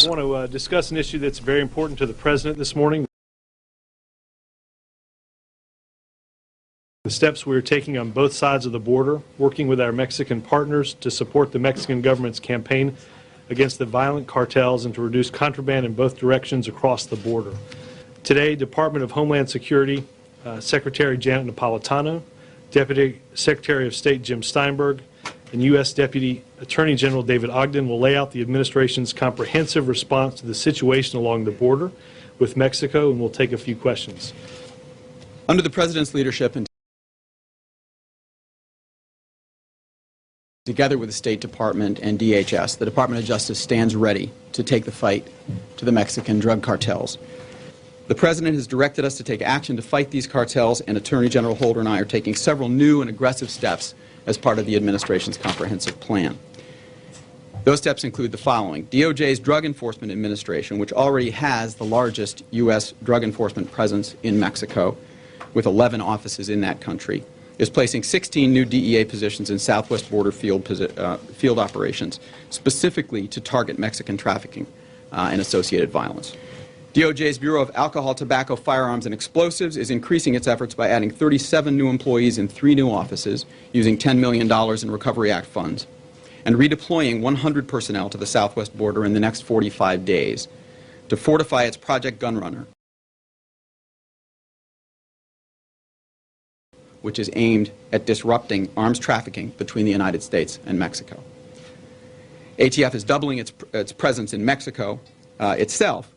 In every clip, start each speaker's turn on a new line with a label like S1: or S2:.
S1: I want to discuss an issue that's very important to the President this morning. The steps we are taking on both sides of the border, working with our Mexican partners to support the Mexican government's campaign against the violent cartels and to reduce contraband in both directions across the border. Today, Department of Homeland Security Secretary Janet Napolitano, Deputy Secretary of State Jim Steinberg, and U.S. Deputy Attorney General David Ogden will lay out the administration's comprehensive response to the situation along the border with Mexico, and we'll take a few questions.
S2: Under the President's leadership and together with the State Department and DHS, the Department of Justice stands ready to take the fight to the Mexican drug cartels. The President has directed us to take action to fight these cartels, and Attorney General Holder and I are taking several new and aggressive steps as part of the administration's comprehensive plan. Those steps include the following. DOJ's Drug Enforcement Administration, which already has the largest U.S. drug enforcement presence in Mexico, with 11 offices in that country, is placing 16 new DEA positions in southwest border field operations, specifically to target Mexican trafficking and associated violence. DOJ's Bureau of Alcohol, Tobacco, Firearms, and Explosives is increasing its efforts by adding 37 new employees in 3 new offices, using $10 million in Recovery Act funds, and redeploying 100 personnel to the southwest border in the next 45 days to fortify its Project Gunrunner, which is aimed at disrupting arms trafficking between the United States and Mexico. ATF is doubling its presence in Mexico itself,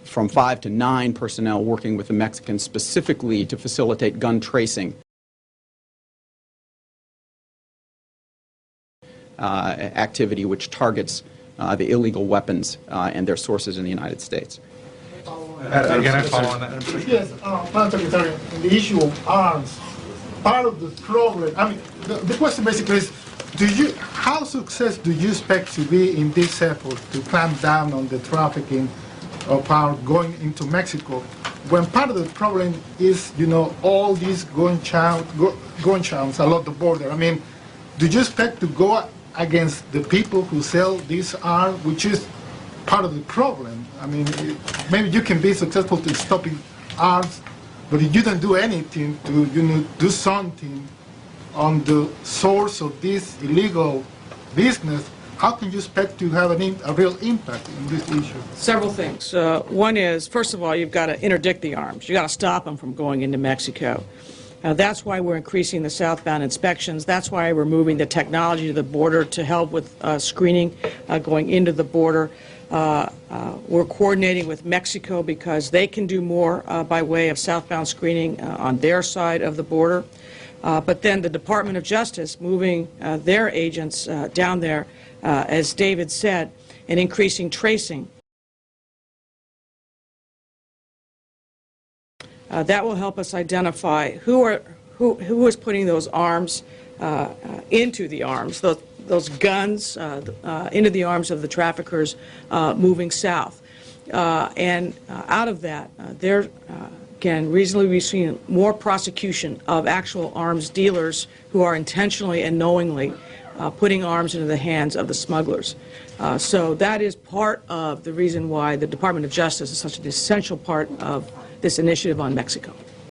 S2: from 5 to 9 personnel working with the Mexicans specifically to facilitate gun tracing activity which targets the illegal weapons and their sources in the United States.
S3: Again, I follow on that.
S4: Yes, Madam Secretary, on the issue of arms, part of the problem, I mean, the question basically is, how successful do you expect to be in this effort to clamp down on the trafficking of power going into Mexico, when part of the problem is, you know, all these going chowns along the border? I mean, do you expect to go against the people who sell these arms, which is part of the problem? I mean, maybe you can be successful to stopping arms, but if you don't do anything to, you know, do something on the source of this illegal business, how can you expect to have a real impact on this issue?
S5: Several things. One is, first of all, you've got to interdict the arms. You've got to stop them from going into Mexico. That's why we're increasing the southbound inspections. That's why we're moving the technology to the border to help with screening going into the border. We're coordinating with Mexico because they can do more by way of southbound screening on their side of the border. But then the Department of Justice moving their agents down there, as David said, and increasing tracing. That will help us identify who is putting those arms into the arms, those guns into the arms of the traffickers moving south. And out of that, there can reasonably be seen more prosecution of actual arms dealers who are intentionally and knowingly putting arms into the hands of the smugglers. So that is part of the reason why the Department of Justice is such an essential part of this initiative on Mexico.